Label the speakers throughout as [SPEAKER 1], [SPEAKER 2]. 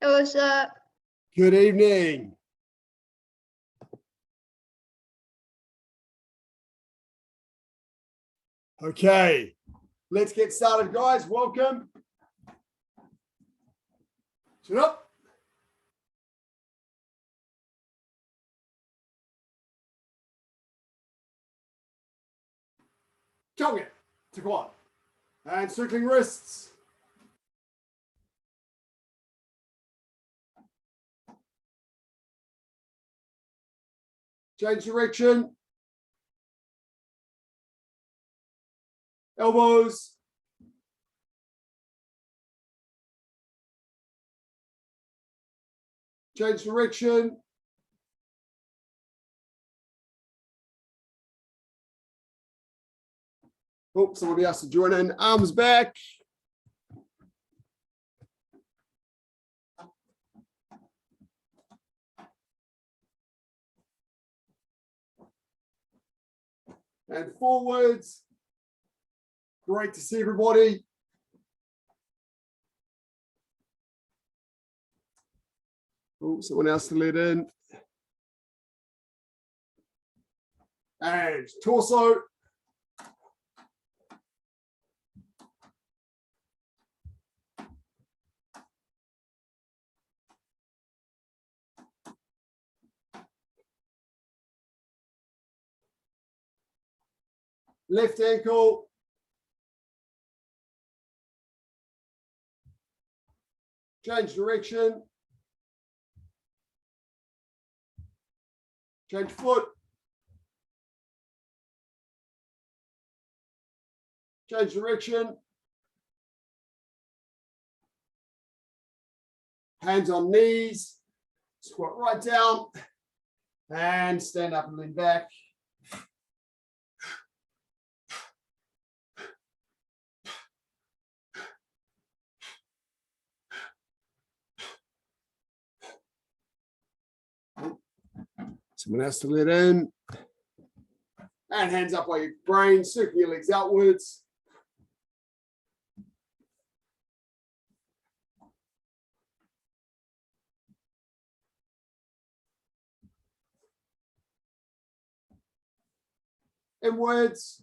[SPEAKER 1] What's
[SPEAKER 2] Good evening. Okay, let's get started, guys. Welcome. Sit up. Tongue it to quad. And circling wrists. Change direction. Elbows. Change direction. Oh, somebody has to join in. Arms back. And forwards. Great to see everybody. Oh, someone else to lead in. And torso. Left ankle. Change direction. Change foot. Change direction. Hands on knees. Squat right down. And stand up and lean back. Someone has to let in. And hands up by your brain, circle your legs outwards. Inwards.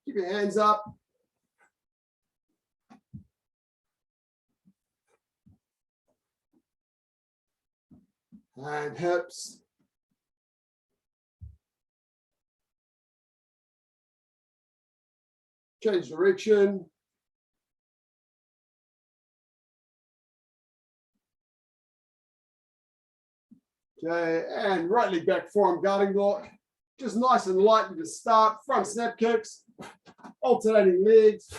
[SPEAKER 2] Keep your hands up. And hips. Change direction. Okay, and right leg back forearm guarding block. Just nice and light to start. Front snap kicks. Alternating legs.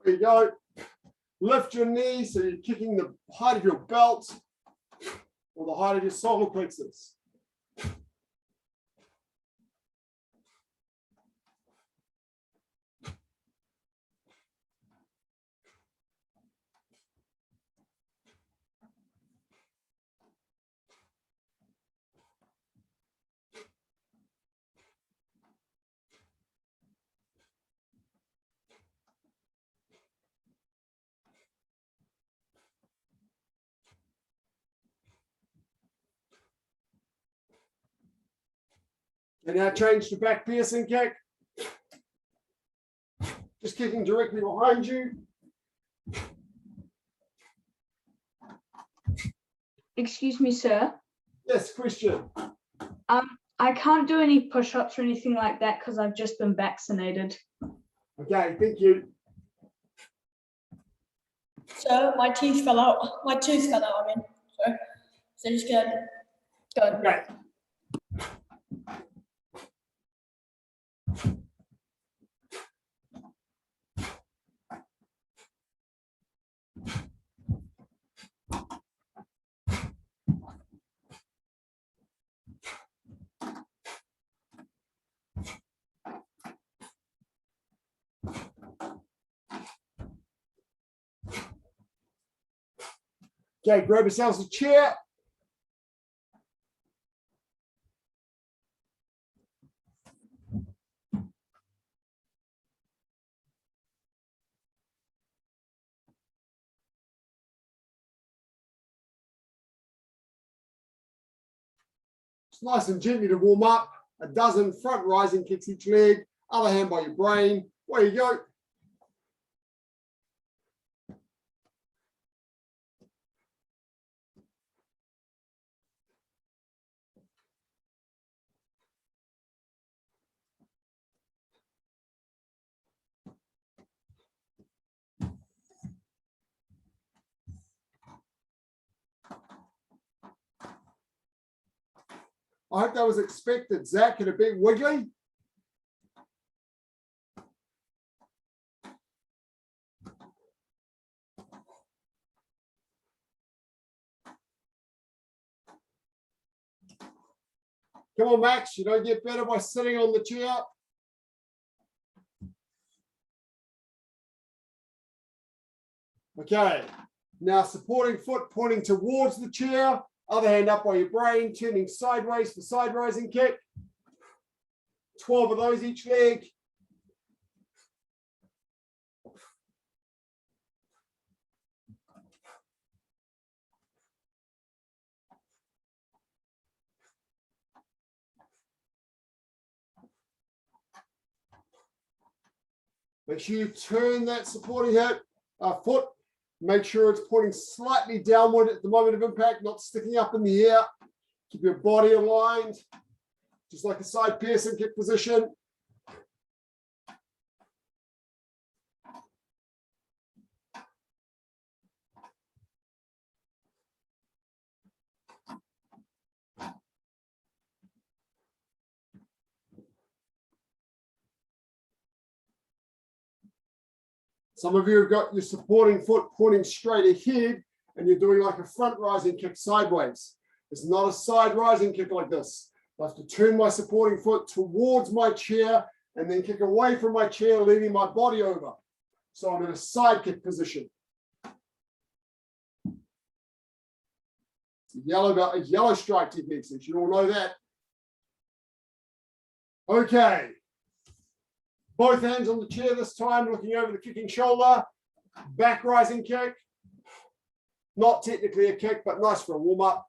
[SPEAKER 2] There you go. Lift your knees so you're kicking the height of your belt or the height of your solar plexus. And now change to back piercing kick. Just kicking directly behind you.
[SPEAKER 3] Excuse me, sir.
[SPEAKER 2] Yes, question.
[SPEAKER 3] I can't do any push-ups or anything like that because I've just been vaccinated.
[SPEAKER 2] Okay, thank you.
[SPEAKER 4] So my teeth fell out. My tooth fell out, I mean. So just go.
[SPEAKER 2] Okay. Okay, grab yourselves a chair. It's nice and gently to warm up. A dozen front rising kicks each leg, other hand by your brain. Away you go. I hope that was expected. Zach and a big wiggly. Come on, Max. You don't get better by sitting on the chair. Okay. Now supporting foot pointing towards the chair. Other hand up by your brain, turning sideways for side rising kick. 12 of those each leg. Make sure you turn that supporting foot. Make sure it's pointing slightly downward at the moment of impact, not sticking up in the air. Keep your body aligned, just like a side piercing kick position. Some of you have got your supporting foot pointing straight ahead and you're doing like a front rising kick sideways. It's not a side rising kick like this. I have to turn my supporting foot towards my chair and then kick away from my chair, leaning my body over. So I'm in a side kick position. It's a yellow strike technique, so you all know that. Okay. Both hands on the chair this time, looking over the kicking shoulder. Back rising kick. Not technically a kick, but nice for a warm up.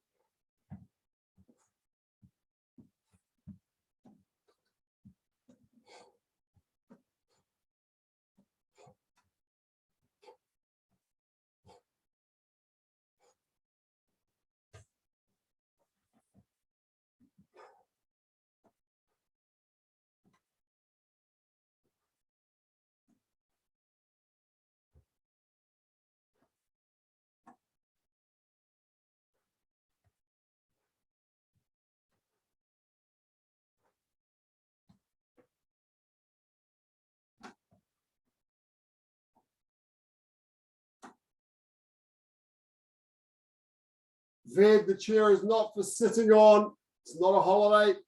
[SPEAKER 2] Ved, the chair is not for sitting on. It's not a holiday.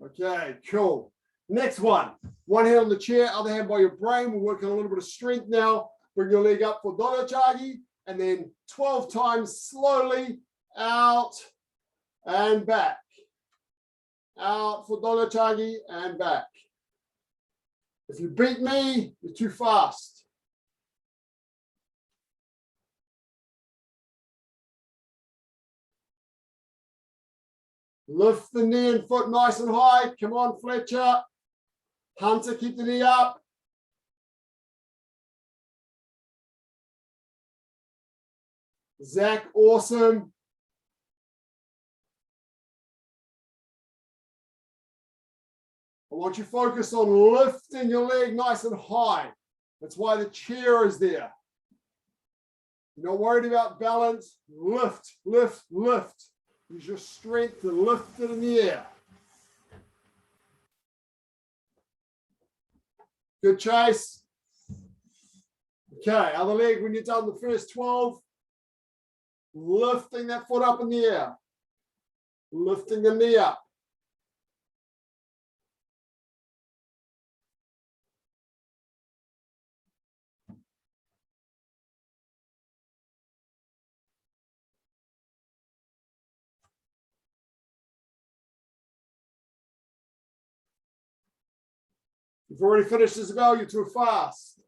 [SPEAKER 2] Okay, cool. Next one. One hand on the chair, other hand by your brain. We're working on a little bit of strength now. Bring your leg up for dodo chagi, and then 12 times slowly out and back. Out for dodo chagi and back. If you beat me, you're too fast. Lift the knee and foot nice and high. Come on, Fletcher. Hunter, keep the knee up. Zach, awesome. I want you to focus on lifting your leg nice and high. That's why the chair is there. You're not worried about balance. Lift, lift, lift. Use your strength to lift it in the air. Good chase. Okay, other leg when you're done the first 12. Lifting that foot up in the air. Lifting the knee up. You've already finished Isabel, you're too fast.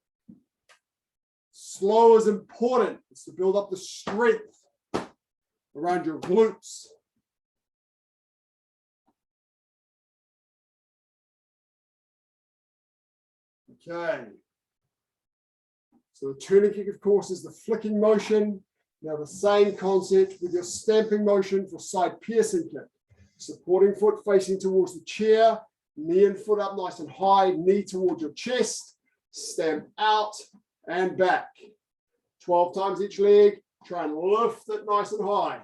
[SPEAKER 2] Slow is important. It's to build up the strength. around your glutes. Okay. So the turning kick, of course, is the flicking motion. Now the same concept with your stamping motion for side piercing kick. Supporting foot facing towards the chair, knee and foot up nice and high, knee towards your chest, stamp out and back. 12 times each leg, try and lift it nice and high.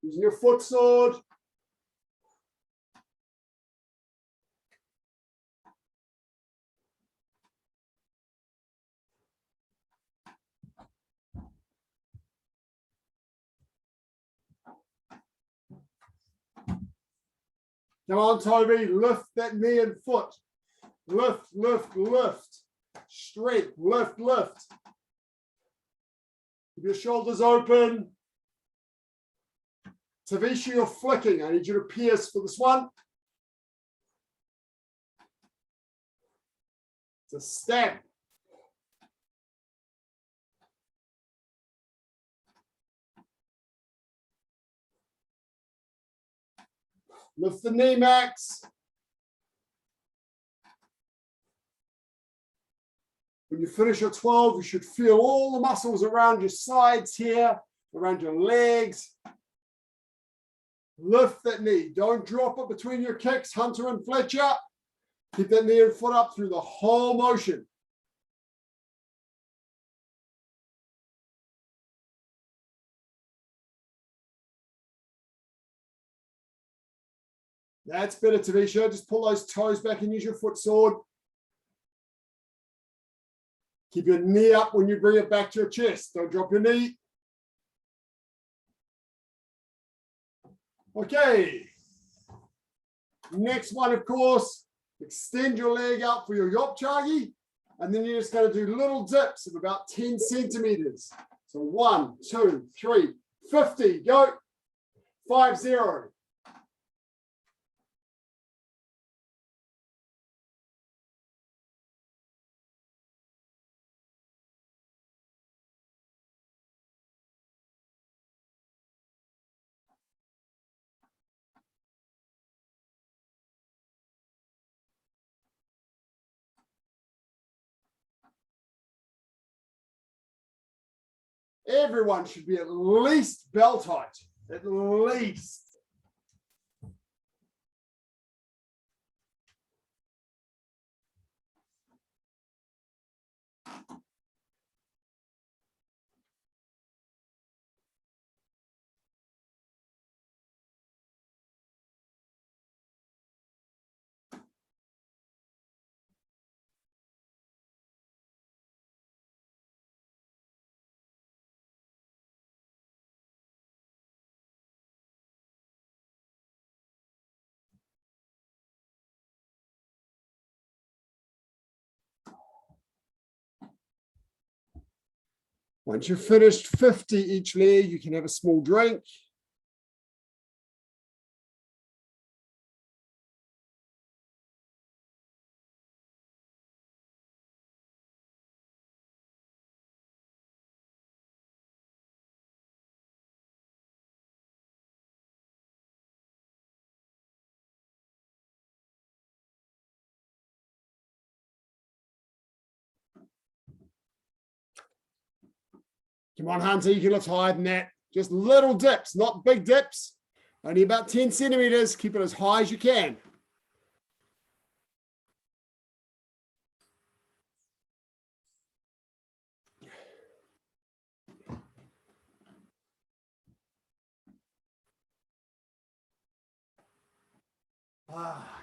[SPEAKER 2] Using your foot sword. Come on, Toby, lift that knee and foot. Lift, lift, lift. Strength, lift, lift. Keep your shoulders open. Tavisha, you're flicking. I need you to pierce for this one. It's a stamp. Lift the knee, Max. When you finish your 12, you should feel all the muscles around your sides here, around your legs. Lift that knee. Don't drop it between your kicks, Hunter and Fletcher. Keep that knee and foot up through the whole motion. That's better, Tavisha. Just pull those toes back and use your foot sword. Keep your knee up when you bring it back to your chest. Don't drop your knee. Okay. Next one, of course, extend your leg out for your yopchagi. And then you're just going to do little dips of about 10 centimeters. So 1, 2, 3, 50. Go. 50. Everyone should be at least belt height, at least. Once you've finished 50 each leg, you can have a small drink. Come on, Hunter, you can lift higher than that. Just little dips, not big dips. Only about 10 centimeters. Keep it as high as you can.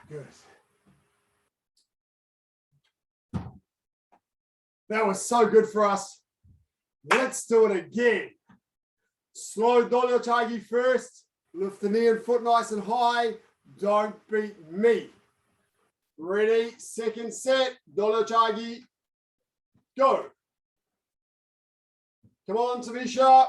[SPEAKER 2] Good. That was so good for us. Let's do it again. Slow dolyochagi first. Lift the knee and foot nice and high. Don't beat me. Ready, second set, dolyochagi. Go. Come on, Tavisha.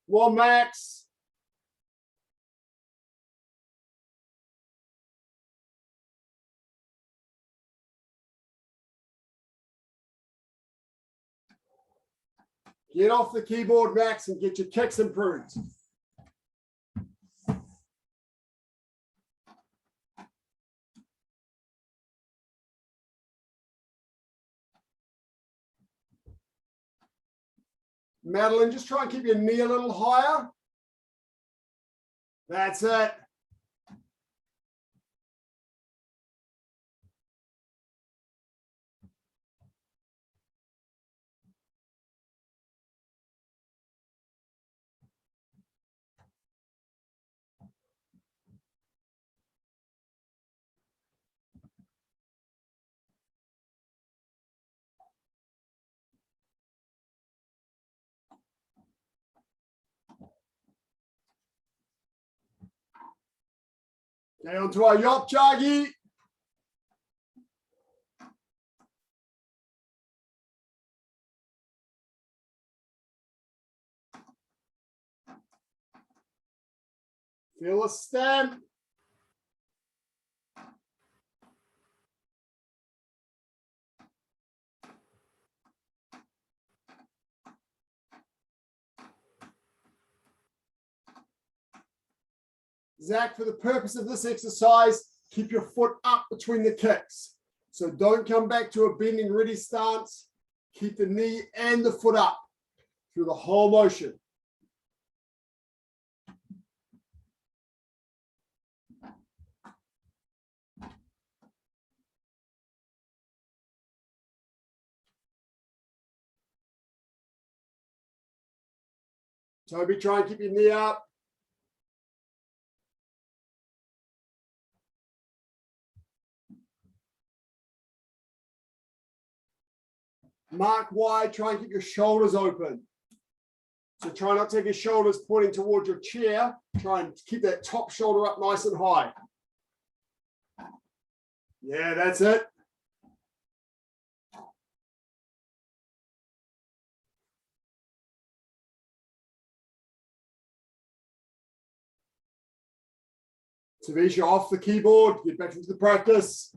[SPEAKER 2] One max. Get off the keyboard, Max, and get your kicks improved. Madeline, just try and keep your knee a little higher. That's it. Okay, on to our yop chagi. Feel a stamp. Zach, for the purpose of this exercise, keep your foot up between the kicks. So don't come back to a bending ready stance. Keep the knee and the foot up through the whole motion. Toby, try and keep your knee up. Mark wide, try and keep your shoulders open. So try not to have your shoulders pointing towards your chair. Try and keep that top shoulder up nice and high. Yeah, that's it. Tavisha off the keyboard, get back into the practice.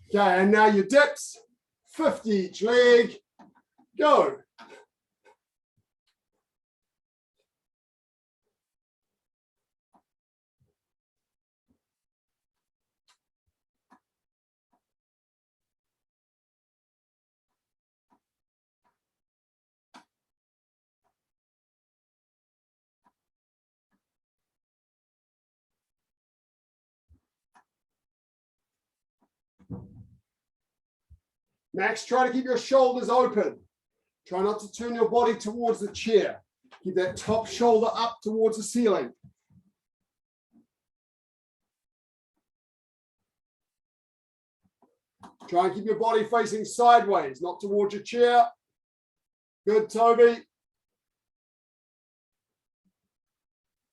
[SPEAKER 2] Okay, and now your dips, 50 each leg, go. Max, try to keep your shoulders open. Try not to turn your body towards the chair. Keep that top shoulder up towards the ceiling. Try and keep your body facing sideways, not towards your chair. Good, Toby.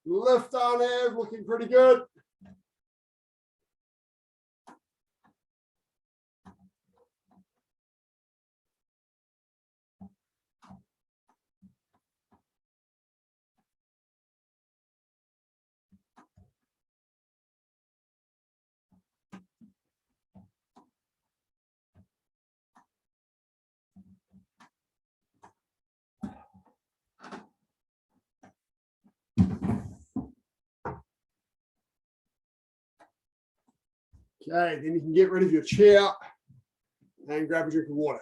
[SPEAKER 2] Lift down there, looking pretty good. Okay, then you can get rid of your chair and grab a drink of water.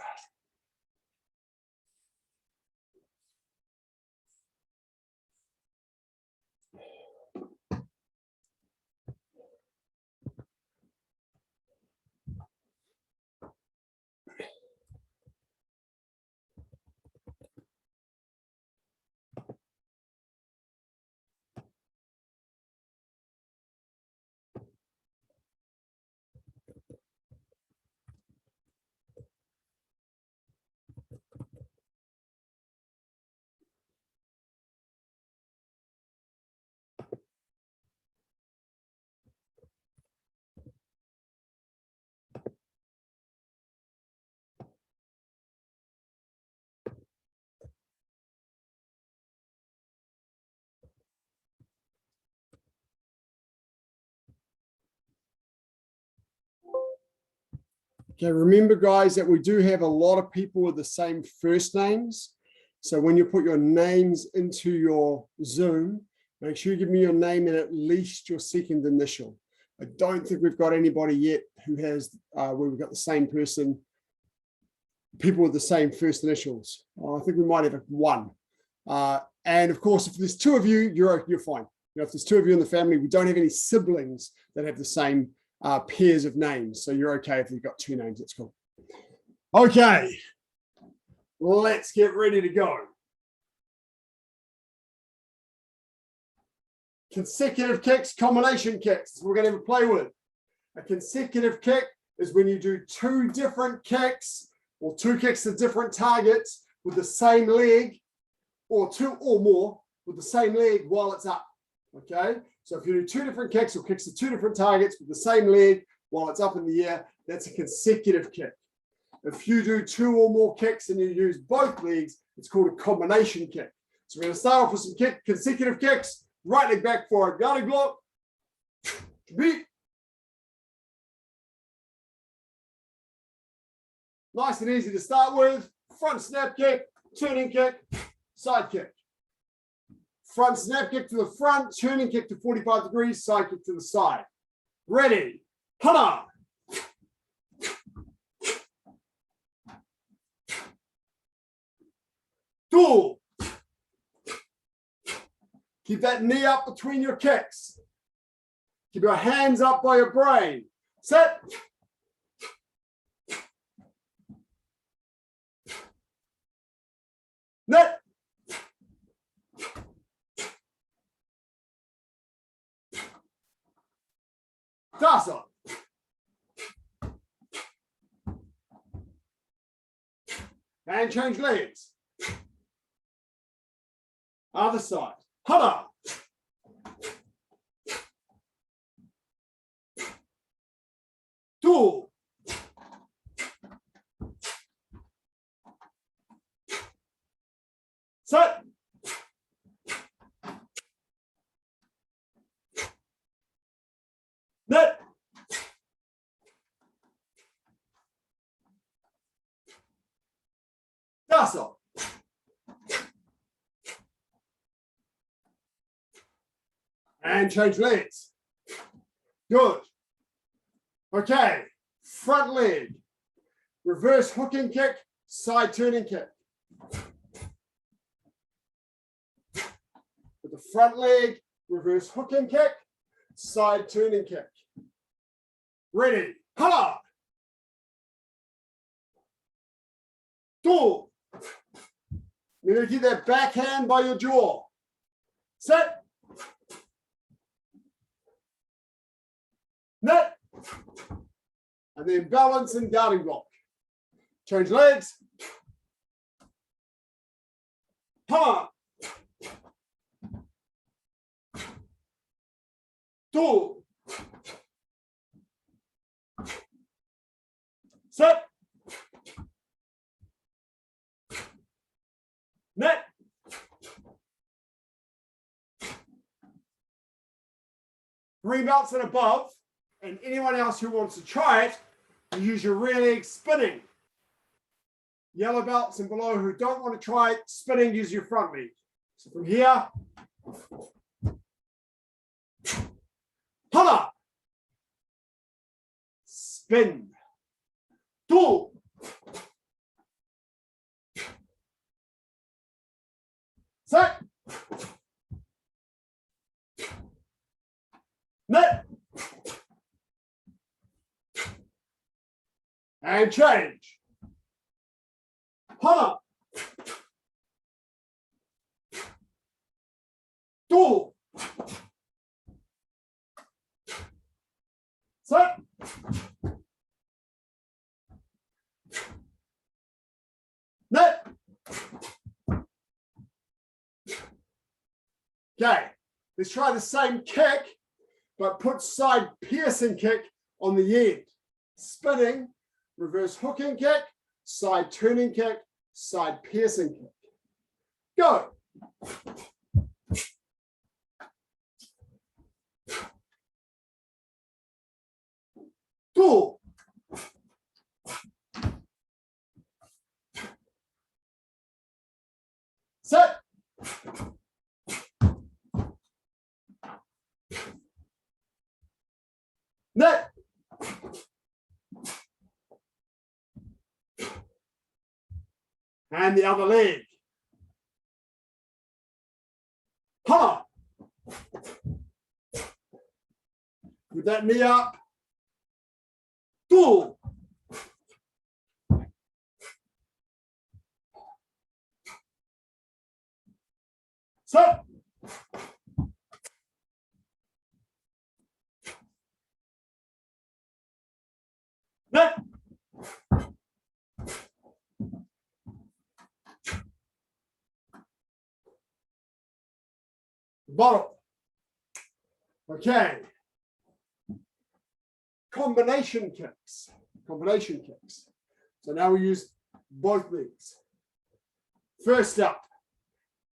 [SPEAKER 2] Okay, remember guys that we do have a lot of people with the same first names. So when you put your names into your Zoom, make sure you give me your name and at least your second initial. I don't think we've got anybody yet who has, where we've got the same person, people with the same first initials. I think we might have one. And of course, if there's two of you, you're fine. You know, if there's two of you in the family, we don't have any siblings that have the same pairs of names. So you're okay if you've got two names, that's cool. Okay, let's get ready to go. Consecutive kicks, combination kicks, we're going to have a play with. A consecutive kick is when you do two different kicks or two kicks to different targets with the same leg, or two or more with the same leg while it's up. Okay, so if you do two different kicks or kicks to two different targets with the same leg while it's up in the air, that's a consecutive kick. If you do two or more kicks and you use both legs, it's called a combination kick. So we're going to start off with some consecutive kicks. Right leg back forward, guarded block, beat. Nice and easy to start with. Front snap kick, turning kick, side kick. Front snap kick to the front, turning kick to 45 degrees, side kick to the side. Ready, hana. Two. Keep that knee up between your kicks. Keep your hands up by your brain. Set. Net. Dasa. And change legs. Other side. Hana. Two. Set. Net. Dasa. And change legs. Good. Okay, front leg. Reverse hooking kick, side turning kick. With the front leg, reverse hooking kick, side turning kick. Ready, hala. Two. You're going to keep that backhand by your jaw. Set. Net. And then balance and guarding block. Change legs. Hana. Two. Set. Net. Green belts and above, and anyone else who wants to try it, you use your rear leg spinning. Yellow belts and below who don't want to try it, spinning, use your front leg. So from here, hana, spin, two, set, net, and change. Hana, two, set, net. Okay, let's try the same kick, but put side piercing kick on the end. Spinning, reverse hooking kick, side turning kick, side piercing kick. Go. Two. Net. And the other leg. Ha. With that knee up. Pull. Stop. Net. Bottle. Okay. Combination kicks. Combination kicks. So now we use both legs. First up,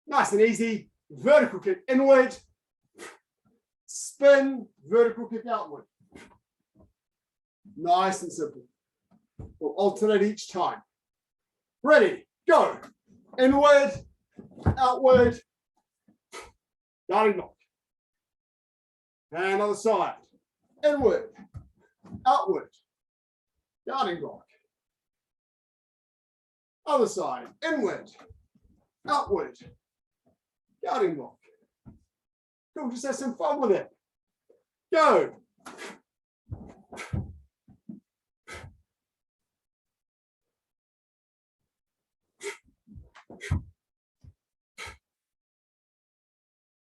[SPEAKER 2] nice and easy, vertical kick inward, spin, vertical kick outward. Nice and simple. We'll alternate each time. Ready, go. Inward, outward, guarding lock. And other side. Inward, outward, guarding lock. Other side, inward, outward, guarding lock. Cool, just have some fun with it. Go.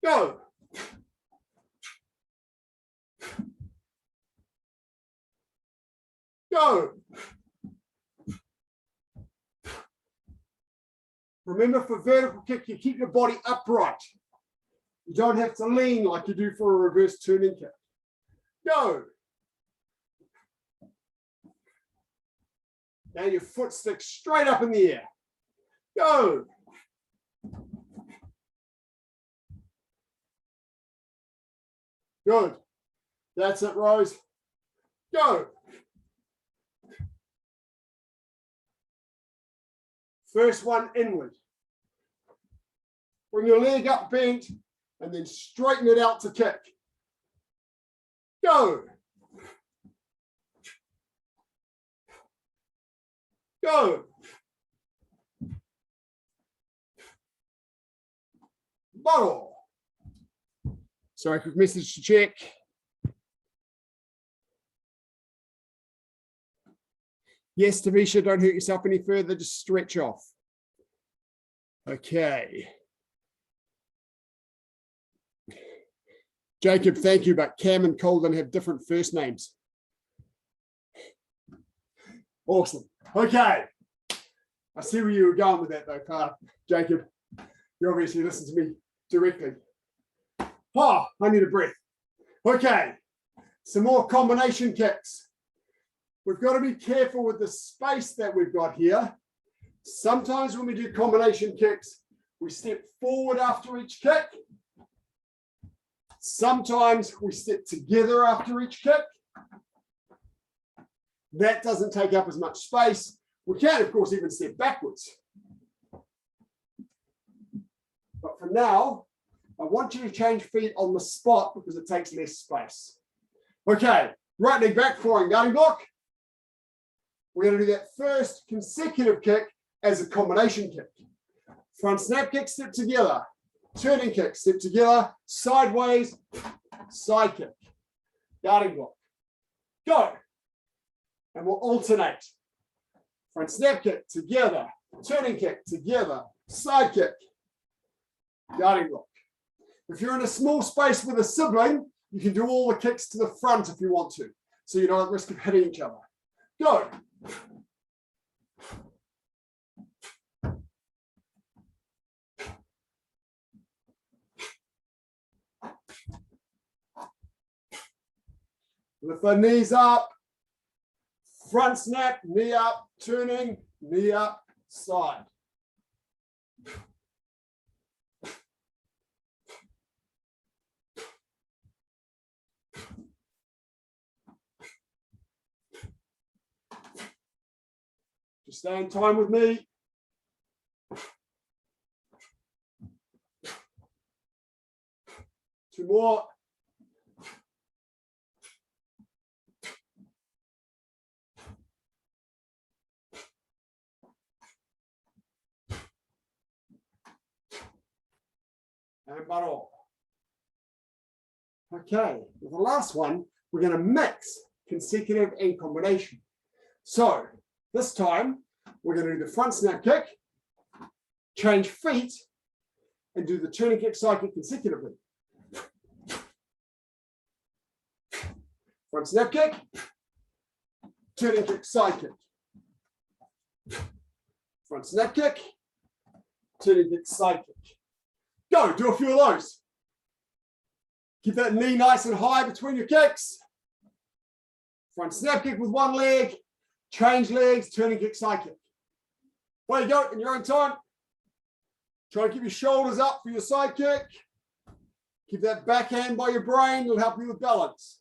[SPEAKER 2] Go. Go. Remember, for vertical kick, you keep your body upright. You don't have to lean like you do for a reverse turning kick. Go. And your foot sticks straight up in the air. Go. Good. That's it, Rose. Go. First one inward. Bring your leg up bent and then straighten it out to kick. Go. Go. Bottle. Sorry, quick message to check. Yes, Tavisha, don't hurt yourself any further, just stretch off. Okay. Jacob, thank you, but Cam and Colden have different first names. Awesome. Okay. I see where you were going with that though, Jacob. You obviously listen to me directly. Oh, I need a breath. Okay. Some more combination kicks. We've got to be careful with the space that we've got here. Sometimes when we do combination kicks, we step forward after each kick. Sometimes we step together after each kick. That doesn't take up as much space. We can, of course, even step backwards. But for now, I want you to change feet on the spot because it takes less space. Okay, right leg back, flying guarding block. We're going to do that first consecutive kick as a combination kick. Front snap kick, step together. Turning kick, step together. Sideways, side kick. Guarding block. Go. And we'll alternate. Front snap kick, together. Turning kick, together. Side kick. Guarding block. If you're in a small space with a sibling, you can do all the kicks to the front if you want to, so you're not at risk of hitting each other. Go. Lift the knees up. Front snap, knee up, turning, knee up, side. Just stay in time with me. Two more. Preparo. Okay, with the last one, we're going to mix consecutive and combination. So this time, we're going to do the front snap kick, change feet, and do the turning kick, side kick consecutively. Front snap kick, turning kick, side kick. Front snap kick, turning kick, side kick. Go, do a few of those. Keep that knee nice and high between your kicks. Front snap kick with one leg, change legs, turning kick, side kick. There you go, in your own time. Try and keep your shoulders up for your side kick. Keep that backhand by your brain, it'll help you with balance.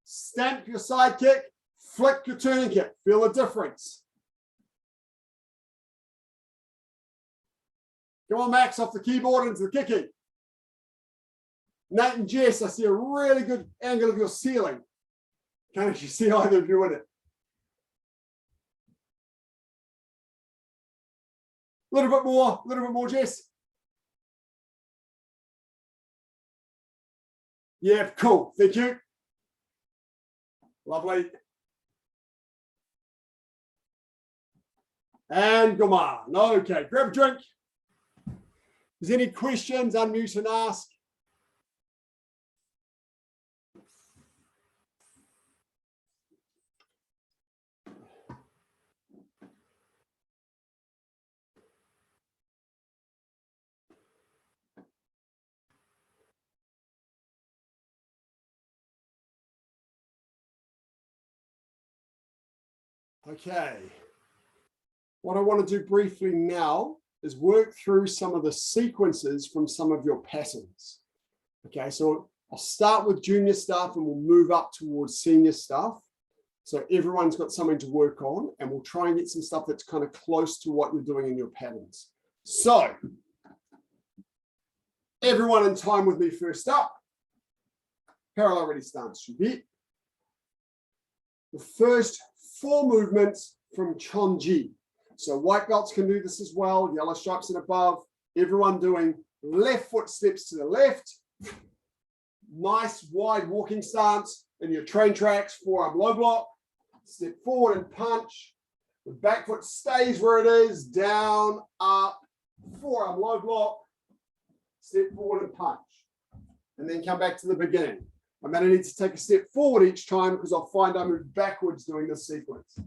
[SPEAKER 2] Stamp your side kick, flick your turning kick. Feel the difference. Come on, Max, off the keyboard into the kicking. Nate and Jess, I see a really good angle of your ceiling. Can't actually see either of you in it. A little bit more, Jess. Yeah, cool. Thank you. Lovely. And come on. Okay, grab a drink. If there's any questions, unmute and ask. Okay. What I want to do briefly now is work through some of the sequences from some of your patterns. Okay, so I'll start with junior stuff and we'll move up towards senior stuff. So everyone's got something to work on and we'll try and get some stuff that's kind of close to what you're doing in your patterns. So everyone in time with me first up. Parallel ready stance should be the first 4 movements from Chonji. So white belts can do this as well, yellow stripes and above. Everyone doing left foot steps to the left. Nice wide walking stance in your train tracks, forearm low block. Step forward and punch. The back foot stays where it is, down, up, forearm low block. Step forward and punch. And then come back to the beginning. I'm going to need to take a step forward each time because I'll find I move backwards doing this sequence.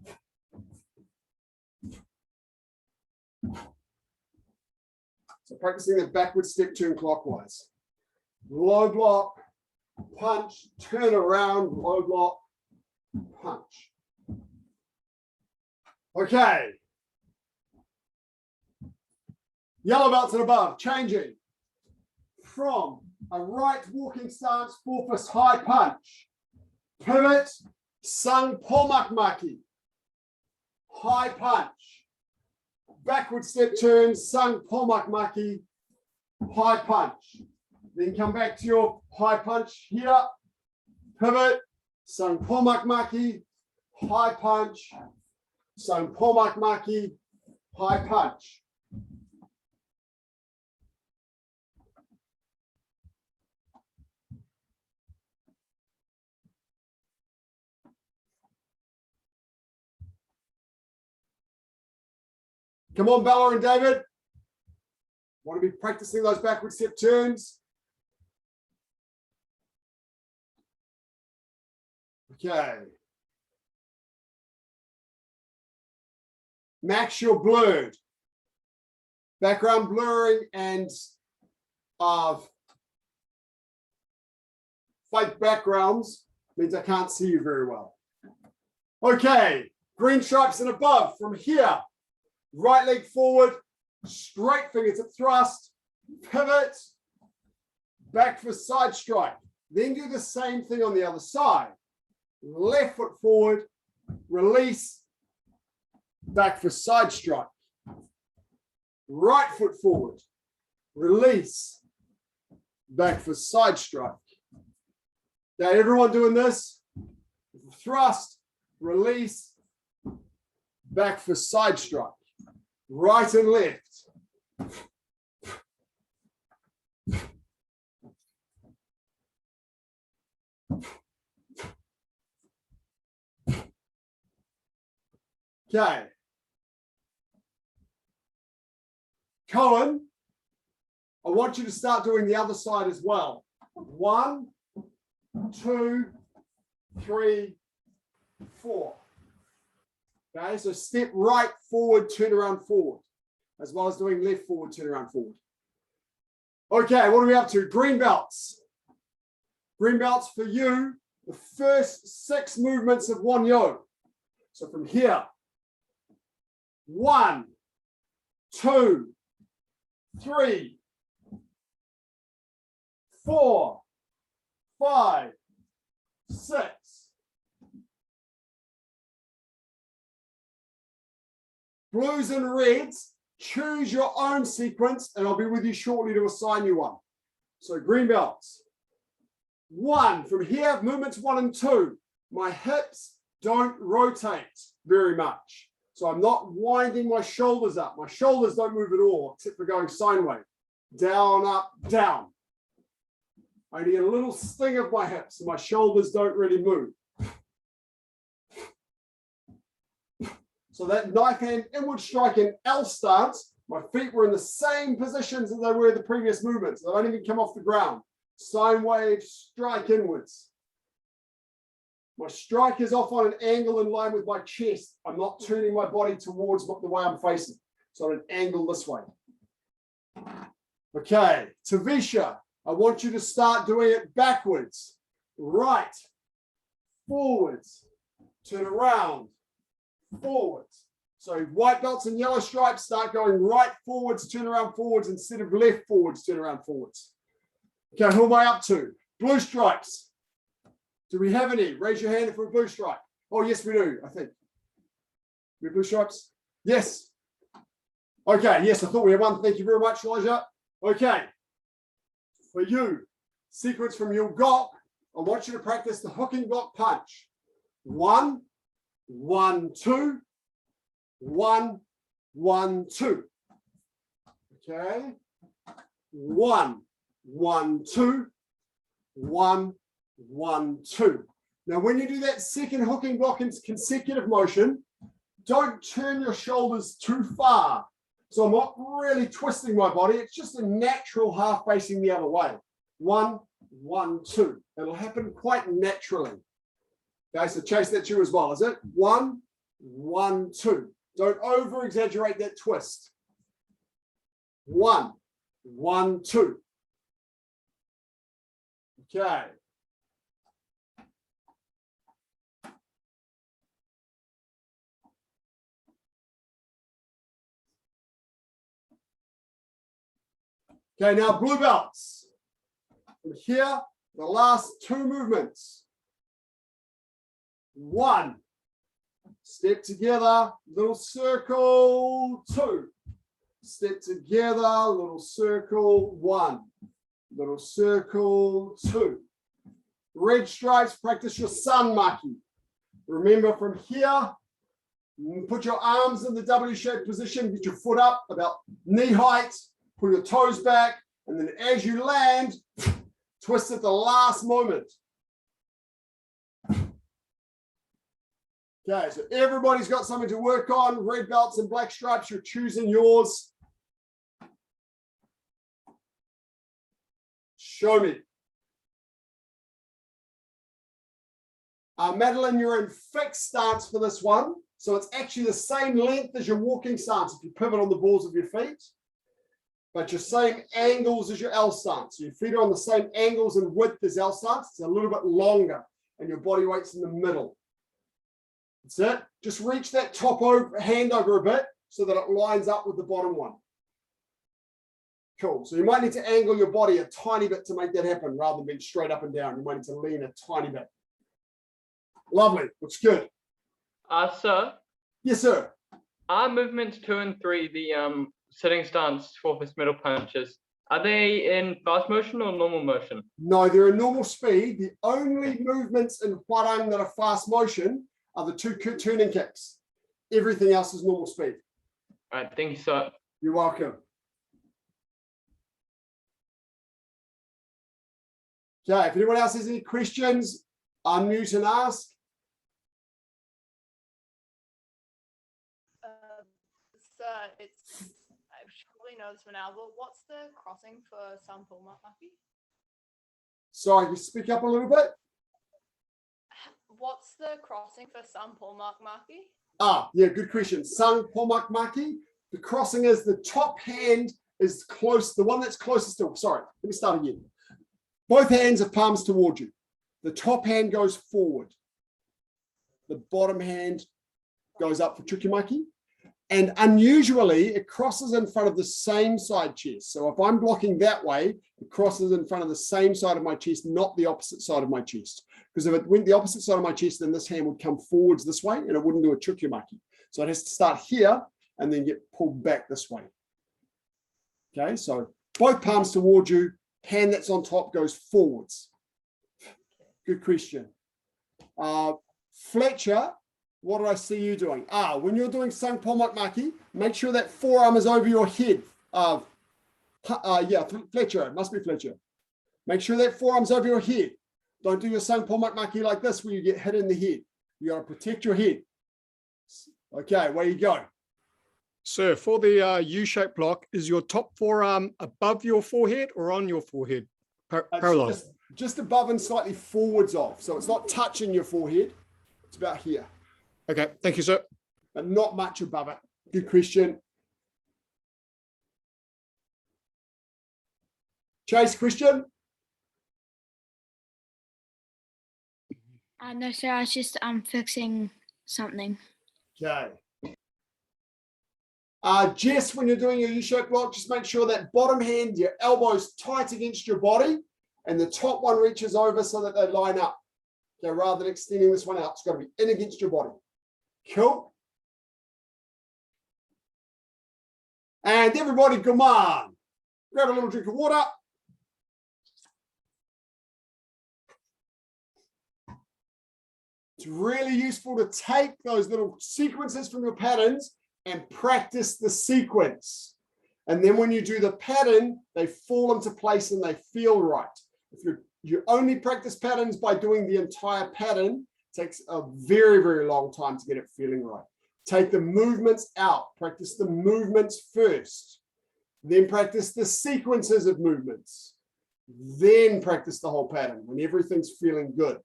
[SPEAKER 2] So practicing the backward step turn clockwise. Low block, punch, turn around, low block, punch. Okay. Yellow belts and above, changing from a right walking stance, 4 fist high punch. Pivot, Sang Pomak Maki. High punch. Backward step turn, Sang Pomak Maki. High punch. Then come back to your high punch here. Pivot, Sang Pomak Maki. High punch. Sang Pomak Maki. High punch. Come on, Bella and David. Want to be practicing those backward step turns. Okay. Max, you're blurred. Background blurring and fake backgrounds means I can't see you very well. Okay, green stripes and above from here. Right leg forward, straight fingertip thrust, pivot, back for side strike. Then do the same thing on the other side. Left foot forward, release, back for side strike. Right foot forward, release, back for side strike. Now everyone doing this, thrust, release, back for side strike. Right and left. Okay. Cohen, I want you to start doing the other side as well. 1, 2, 3, 4. Okay, so step right forward, turn around forward, as well as doing left forward, turn around forward. Okay, what are we up to? Green belts. Green belts for you, the first 6 movements of one yo. So from here, 1, 2, 3, 4, 5, 6. Blues and reds, choose your own sequence, and I'll be with you shortly to assign you one. So green belts. 1, from here, movements 1 and 2. My hips don't rotate very much. So I'm not winding my shoulders up. My shoulders don't move at all, except for going sideways. Down, up, down. I need a little sting of my hips. My shoulders don't really move. So that knife hand inward strike in L stance, my feet were in the same positions as they were in the previous movements. They don't even come off the ground. Sine wave, strike inwards. My strike is off on an angle in line with my chest. I'm not turning my body towards the way I'm facing. So at an angle this way. Okay, Tavisha, I want you to start doing it backwards. Right, forwards, turn around, forwards. So white belts and yellow stripes start going right forwards, turn around forwards instead of left forwards, turn around forwards. Okay, who am I up to? Blue stripes. Do we have any? Raise your hand if we're blue stripe. Oh, yes, we do, I think. We have blue stripes? Yes. Okay, yes, I thought we had one. Thank you very much, Elijah. Okay. For you, sequence from your gok, I want you to practice the hook and gok punch. 1, 1, 2, 1, 1, 2. Okay. 1, 1, 2, 1, 1, 2. Now, when you do that second hook and gok in consecutive motion, don't turn your shoulders too far. So I'm not really twisting my body. It's just a natural half facing the other way. 1, 1, 2. It'll happen quite naturally. Okay, so chase that you as well, is it? 1, 1, 2. Don't over exaggerate that twist. 1, 1, 2. Okay. Okay, now blue belts. From here, the last 2 movements. 1, step together, little circle, 2. Step together, little circle, 1. Little circle, 2. Red stripes, practice your sun maki. Remember from here, put your arms in the W-shaped position, get your foot up about knee height, pull your toes back, and then as you land, twist at the last moment. Okay, so everybody's got something to work on. Red belts and black stripes, you're choosing yours. Show me. Madeline, you're in fixed stance for this one. So it's actually the same length as your walking stance if you pivot on the balls of your feet, but your same angles as your L stance. So your feet are on the same angles and width as L stance. It's a little bit longer and your body weight's in the middle. That's it. Just reach that top hand over a bit so that it lines up with the bottom one. Cool. So you might need to angle your body a tiny bit to make that happen rather than being straight up and down. You might need to lean a tiny bit. Lovely. Looks good.
[SPEAKER 1] Sir,
[SPEAKER 2] Yes, sir.
[SPEAKER 1] are movements 2 and 3, the sitting stance for fist middle punches, are they in fast motion or normal motion?
[SPEAKER 2] No, they're in normal speed. The only movements in Hwarang that are fast motion are the 2 turning kicks. Everything else is normal speed.
[SPEAKER 1] All right, thank you, sir.
[SPEAKER 2] You're welcome. Okay, if anyone else has any questions, unmute and ask.
[SPEAKER 5] I should probably know this one now, but what's the crossing for Sampomaki?
[SPEAKER 2] Sorry, you speak up a little bit.
[SPEAKER 5] What's the crossing for Sampomaki?
[SPEAKER 2] Yeah, good question. Sang Pomak Maki. The crossing is the top hand is close, the one that's closest to, sorry, let me start again. Both hands are palms toward you. The top hand goes forward. The bottom hand goes up for Chukimaki. And unusually, it crosses in front of the same side chest. So if I'm blocking that way, it crosses in front of the same side of my chest, not the opposite side of my chest. Because if it went the opposite side of my chest, then this hand would come forwards this way and it wouldn't do a Chukimaki. So it has to start here and then get pulled back this way. Okay, so both palms towards you, hand that's on top goes forwards. Good question. Fletcher, what did I see you doing? When you're doing Sang Pomak Maki, make sure that forearm is over your head. Fletcher, it must be Fletcher. Make sure that forearm's over your head. Don't do your Sang Pomak Maki like this where you get hit in the head. You got to protect your head. Okay, where you go.
[SPEAKER 6] Sir, for the U-shaped block, is your top forearm above your forehead or on your forehead? Parallel?
[SPEAKER 2] Just above and slightly forwards of. So it's not touching your forehead. It's about here.
[SPEAKER 6] Okay, thank you, sir.
[SPEAKER 2] But not much above it. Good question. Chase, question?
[SPEAKER 7] No, sir, I was just fixing something.
[SPEAKER 2] Okay. Jess, when you're doing your U-shaped block, just make sure that bottom hand, your elbow's tight against your body, and the top one reaches over so that they line up. Okay, rather than extending this one out, it's got to be in against your body. Cool. And everybody, come on. Grab a little drink of water. It's really useful to take those little sequences from your patterns and practice the sequence. And then when you do the pattern, they fall into place and they feel right. If you only practice patterns by doing the entire pattern, it takes a very, very long time to get it feeling right. Take the movements out. Practice the movements first. Then practice the sequences of movements. Then practice the whole pattern when everything's feeling good.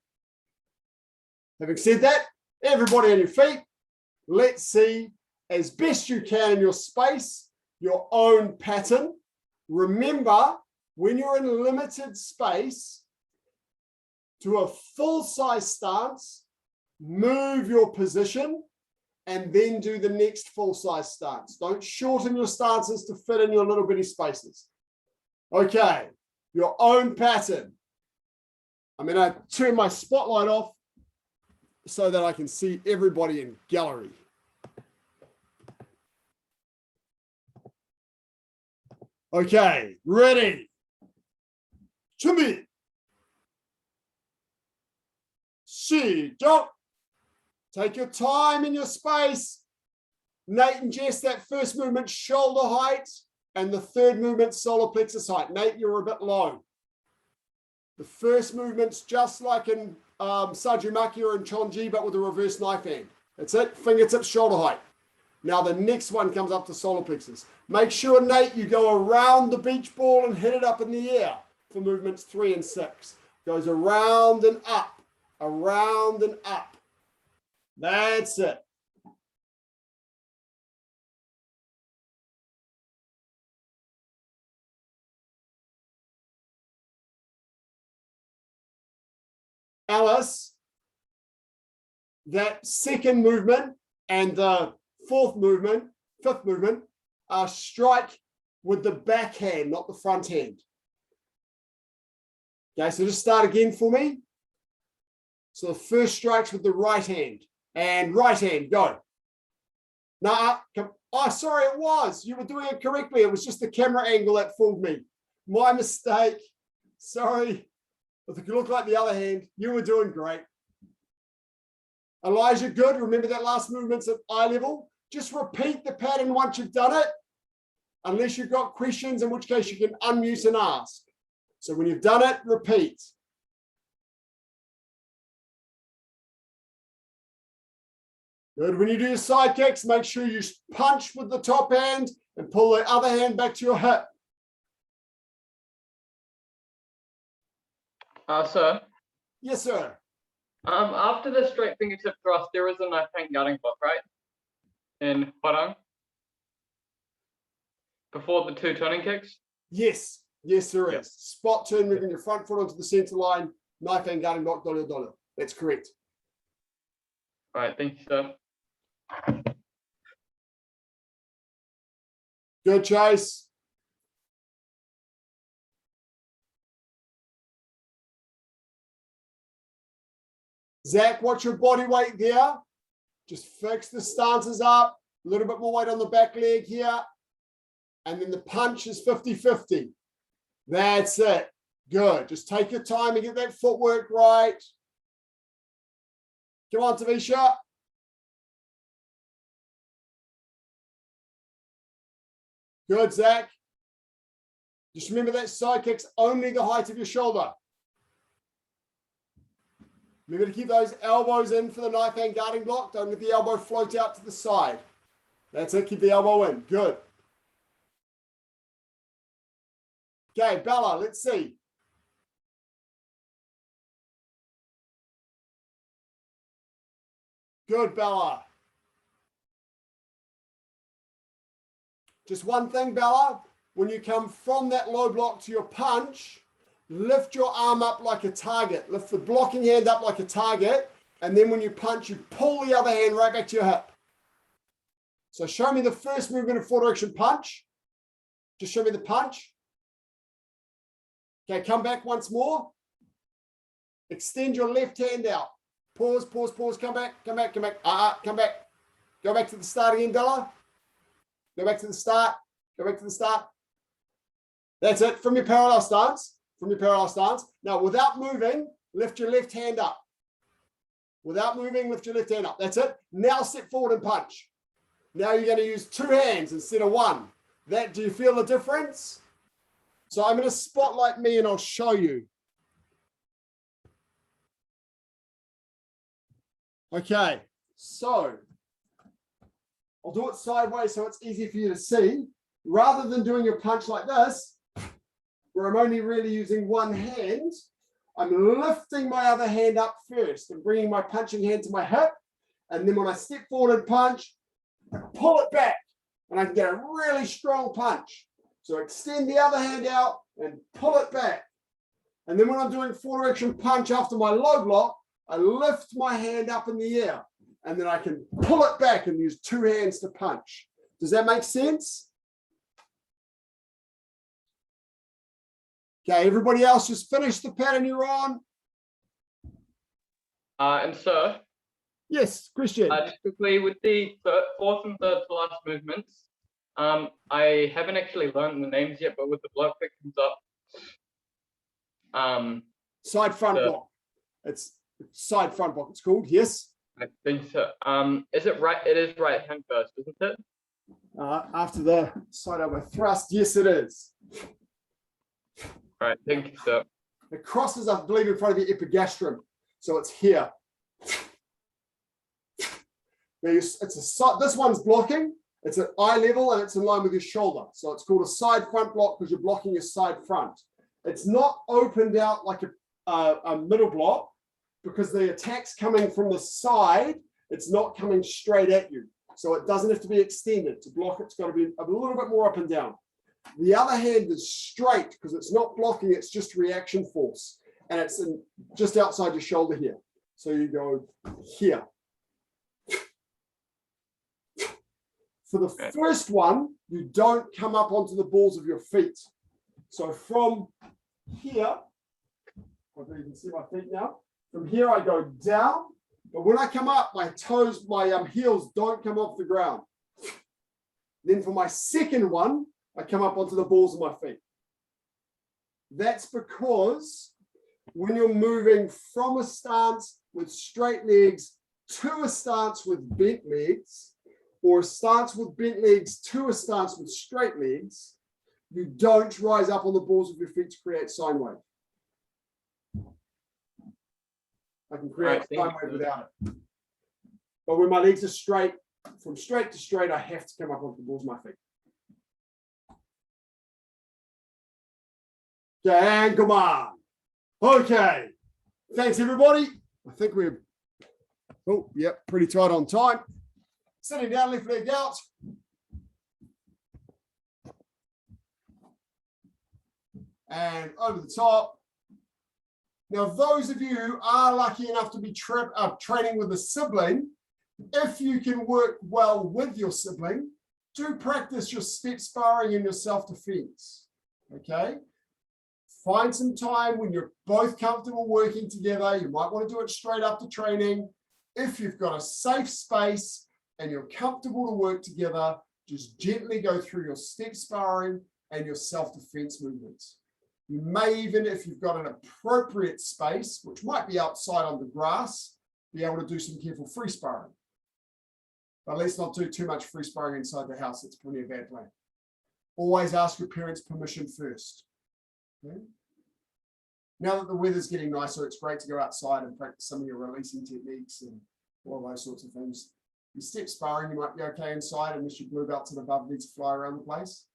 [SPEAKER 2] Having said that, everybody on your feet, let's see as best you can in your space, your own pattern. Remember, when you're in limited space, to a full-size stance, move your position, and then do the next full-size stance. Don't shorten your stances to fit in your little bitty spaces. Okay, your own pattern. I'm going to turn my spotlight off so that I can see everybody in gallery. Okay, ready. 준비. 시작. Take your time in your space. Nate and Jess, that first movement, shoulder height, and the third movement, solar plexus height. Nate, you're a bit low. The first movement's just like in Sajumaki or in Chonji, but with a reverse knife hand. That's it, fingertips, shoulder height. Now the next one comes up to solar plexus. Make sure, Nate, you go around the beach ball and hit it up in the air for movements 3 and 6. Goes around and up, around and up. That's it. Alice, that second movement and the fifth movement, strike with the back hand, not the front hand. Okay, so just start again for me. So the first strike's with the right hand, and right hand, go. Oh, sorry, it was. You were doing it correctly. It was just the camera angle that fooled me. My mistake. Sorry. If it could look like the other hand, you were doing great. Elijah, good. Remember that last movement's at eye level. Just repeat the pattern once you've done it, unless you've got questions, in which case you can unmute and ask. So when you've done it, repeat. Good. When you do your side kicks, make sure you punch with the top hand and pull the other hand back to your hip.
[SPEAKER 1] Sir,
[SPEAKER 2] Yes, sir.
[SPEAKER 1] after the straight fingertip thrust, there is a knife hand guarding block, right? In Hwarang? Before the 2 turning kicks?
[SPEAKER 2] Yes. Yes, there is.
[SPEAKER 1] Yep.
[SPEAKER 2] Spot turn, moving your front foot onto the center line, knife hand guarding block, dollar, dollar. That's correct.
[SPEAKER 1] All right, thank you, sir.
[SPEAKER 2] Good, Chase. Zach, what's your body weight there? Just fix the stances up. A little bit more weight on the back leg here. And then the punch is 50-50. That's it. Good. Just take your time and get that footwork right. Come on, Tavisha. Good, Zach. Just remember that side kick's only the height of your shoulder. Remember to keep those elbows in for the knife hand guarding block. Don't let the elbow float out to the side. That's it. Keep the elbow in. Good. Okay, Bella, let's see. Good, Bella. Just one thing, Bella. When you come from that low block to your punch, lift your arm up like a target. Lift the blocking hand up like a target. And then when you punch, you pull the other hand right back to your hip. So show me the first movement of 4-direction punch. Just show me the punch. Okay, come back once more. Extend your left hand out. Pause, pause, pause. Come back, come back, come back. Come back. Go back to the start again, Bella. Go back to the start. Go back to the start. That's it. From your parallel stance. From your parallel stance. Now, without moving, lift your left hand up. Without moving, lift your left hand up. That's it. Now step forward and punch. Now you're going to use 2 hands instead of 1. Do you feel the difference? So I'm going to spotlight me and I'll show you. Okay, so I'll do it sideways so it's easy for you to see. Rather than doing your punch like this, where I'm only really using 1 hand, I'm lifting my other hand up first and bringing my punching hand to my hip. And then when I step forward and punch, I pull it back and I can get a really strong punch. So extend the other hand out and pull it back. And then when I'm doing 4-direction punch after my low block, I lift my hand up in the air and then I can pull it back and use 2 hands to punch. Does that make sense? Okay, everybody else just finish the pattern you're on.
[SPEAKER 1] And sir,
[SPEAKER 2] Yes, Christian.
[SPEAKER 1] just quickly with the 4th and 3rd to last movements, I haven't actually learned the names yet, but with the block that comes up,
[SPEAKER 2] Side front block. It's side front block. It's called. Yes.
[SPEAKER 1] I think so. Is it right? It is right hand first, isn't it?
[SPEAKER 2] After the side elbow thrust. Yes, it is.
[SPEAKER 1] All right, thank you, sir.
[SPEAKER 2] It crosses, I believe, in front of your epigastrum. So it's here. Now this one's blocking. It's at eye level and it's in line with your shoulder. So it's called a side front block because you're blocking your side front. It's not opened out like a middle block because the attack's coming from the side. It's not coming straight at you. So it doesn't have to be extended. To block, it's got to be a little bit more up and down. The other hand is straight because it's not blocking, it's just reaction force. And it's just outside your shoulder here. So you go here. For the first one, you don't come up onto the balls of your feet. So from here, I don't know if you can see my feet now. From here, I go down. But when I come up, my toes, my heels don't come off the ground. Then for my second one, I come up onto the balls of my feet. That's because when you're moving from a stance with straight legs to a stance with bent legs, or a stance with bent legs to a stance with straight legs, you don't rise up on the balls of your feet to create sine wave. I can create sine wave without it. But when my legs are straight, from straight to straight, I have to come up onto the balls of my feet. Okay, and come on. Okay. Thanks, everybody. I think we're, oh, yep, pretty tight on time. Sitting down, left leg out. And over the top. Now, those of you who are lucky enough to be training with a sibling, if you can work well with your sibling, do practice your step sparring and your self-defense. Okay? Find some time when you're both comfortable working together. You might want to do it straight after training. If you've got a safe space and you're comfortable to work together, just gently go through your step sparring and your self-defense movements. You may even, if you've got an appropriate space, which might be outside on the grass, be able to do some careful free sparring. But let's not do too much free sparring inside the house. It's probably a bad plan. Always ask your parents' permission first. Okay? Now that the weather's getting nicer, it's great to go outside and practice some of your releasing techniques and all those sorts of things. Your step sparring, you might be okay inside unless your blue belts and above need to fly around the place.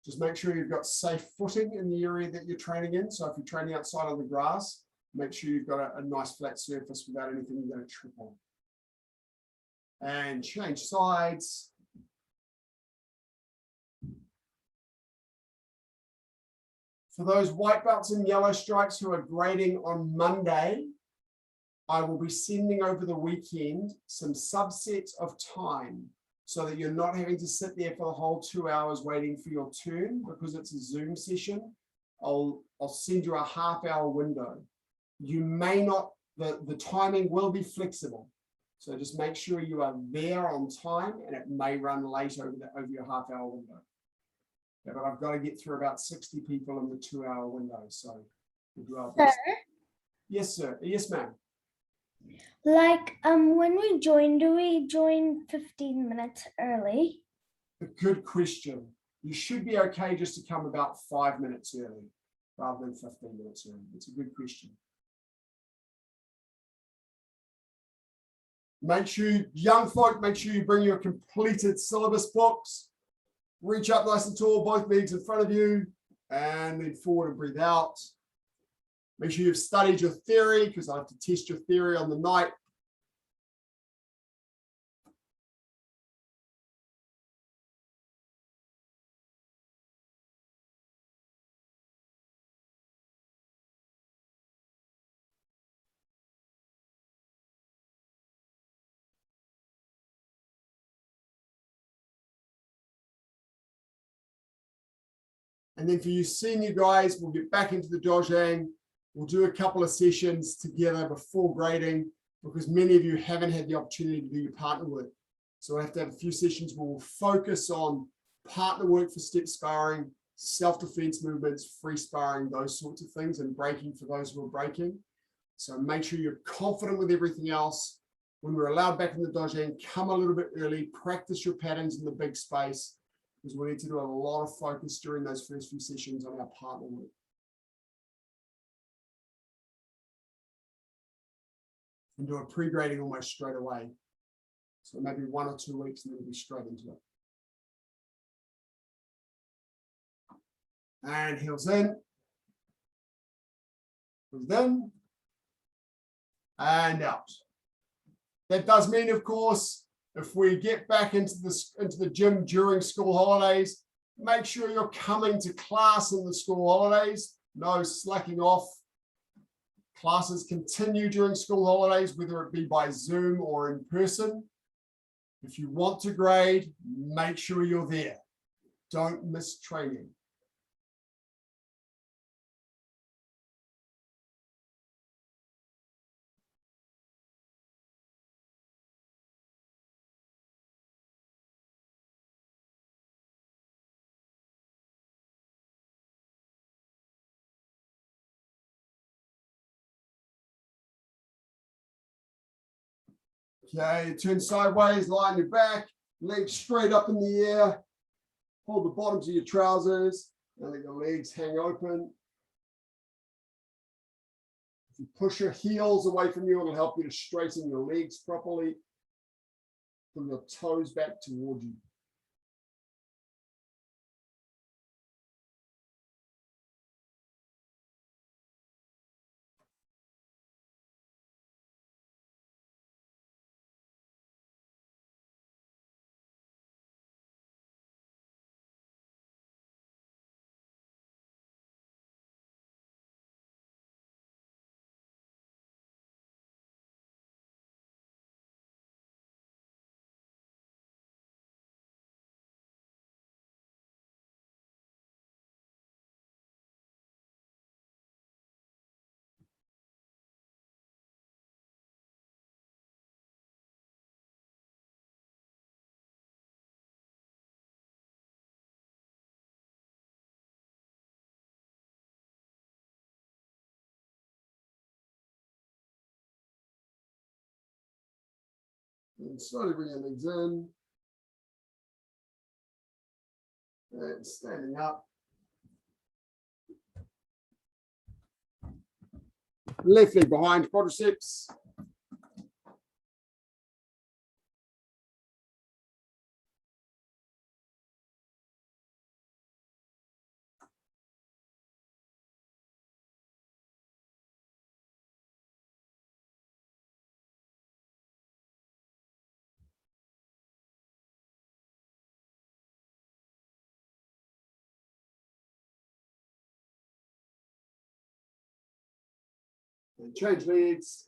[SPEAKER 2] Just make sure you've got safe footing in the area that you're training in. So if you're training outside on the grass, make sure you've got a nice flat surface without anything you're going to trip on. And change sides. For those white belts and yellow stripes who are grading on Monday, I will be sending over the weekend some subsets of time so that you're not having to sit there for the whole 2 hours waiting for your turn because it's a Zoom session. I'll send you a half-hour window. You may not, the timing will be flexible. So just make sure you are there on time and it may run late over your half-hour window. Yeah, but I've got to get through about 60 people in the 2 hour window. So we'll do our best.
[SPEAKER 8] Sir?
[SPEAKER 2] Yes, sir. Yes, ma'am.
[SPEAKER 8] Like, when we join, do we join 15 minutes early?
[SPEAKER 2] A good question. You should be okay just to come about 5 minutes early rather than 15 minutes early. It's a good question. Make sure, young folk, make sure you bring your completed syllabus books. Reach up nice and tall, both legs in front of you, and then forward and breathe out. Make sure you've studied your theory because I have to test your theory on the night. And then for you senior guys, we'll get back into the dojang. We'll do a couple of sessions together before grading because many of you haven't had the opportunity to do your partner work. So I have to have a few sessions where we'll focus on partner work for step sparring, self-defense movements, free sparring, those sorts of things, and breaking for those who are breaking. So make sure you're confident with everything else. When we're allowed back in the dojang, come a little bit early, practice your patterns in the big space, because we need to do a lot of focus during those first few sessions on our partner work. And do a pre-grading almost straight away. So maybe 1 or 2 weeks and then we'll be straight into it. And heels in. Breathe in. And out. That does mean, of course, if we get back into the gym during school holidays, make sure you're coming to class in the school holidays. No slacking off. Classes continue during school holidays, whether it be by Zoom or in person. If you want to grade, make sure you're there. Don't miss training. Okay, turn sideways, lie on your back, legs straight up in the air. Hold the bottoms of your trousers and let your legs hang open. If you push your heels away from you, it'll help you to straighten your legs properly. Pull your toes back towards you. And slowly bring your legs in. And standing up. Left leg behind quadriceps. And change legs.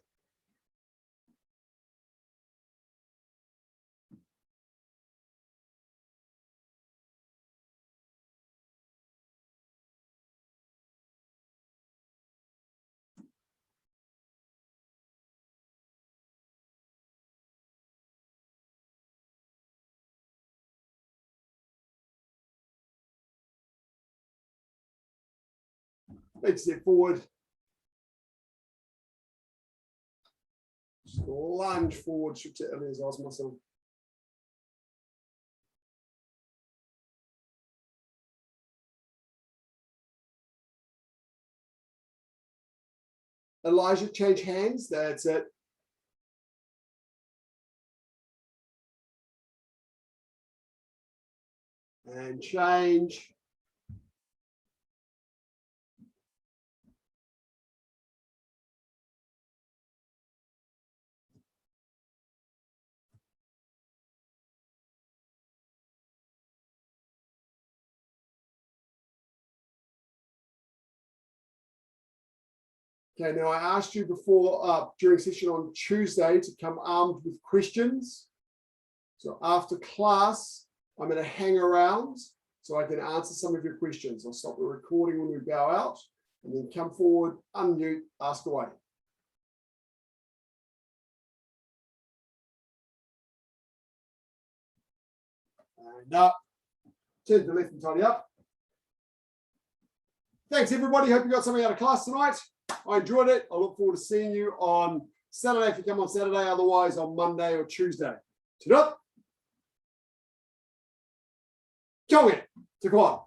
[SPEAKER 2] Big step forward. Just lunge forward. There's our muscle. Elijah, change hands. That's it. And change. Okay, now I asked you before during session on Tuesday to come armed with questions. So after class, I'm going to hang around so I can answer some of your questions. I'll stop the recording when we bow out and then come forward, unmute, ask away. And up, turn to the left and tidy up. Thanks everybody, hope you got something out of class tonight. I enjoyed it. I look forward to seeing you on Saturday if you come on Saturday, otherwise on Monday or Tuesday. Ta-da! Kyongin, Taquan,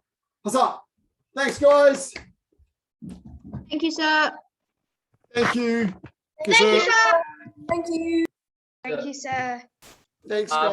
[SPEAKER 2] Huzzah! Thanks, guys.
[SPEAKER 7] Thank you, sir.
[SPEAKER 2] Thank you.
[SPEAKER 6] Thank you, sir.
[SPEAKER 4] Thank you.
[SPEAKER 7] Thank you, sir.
[SPEAKER 2] Thanks, guys.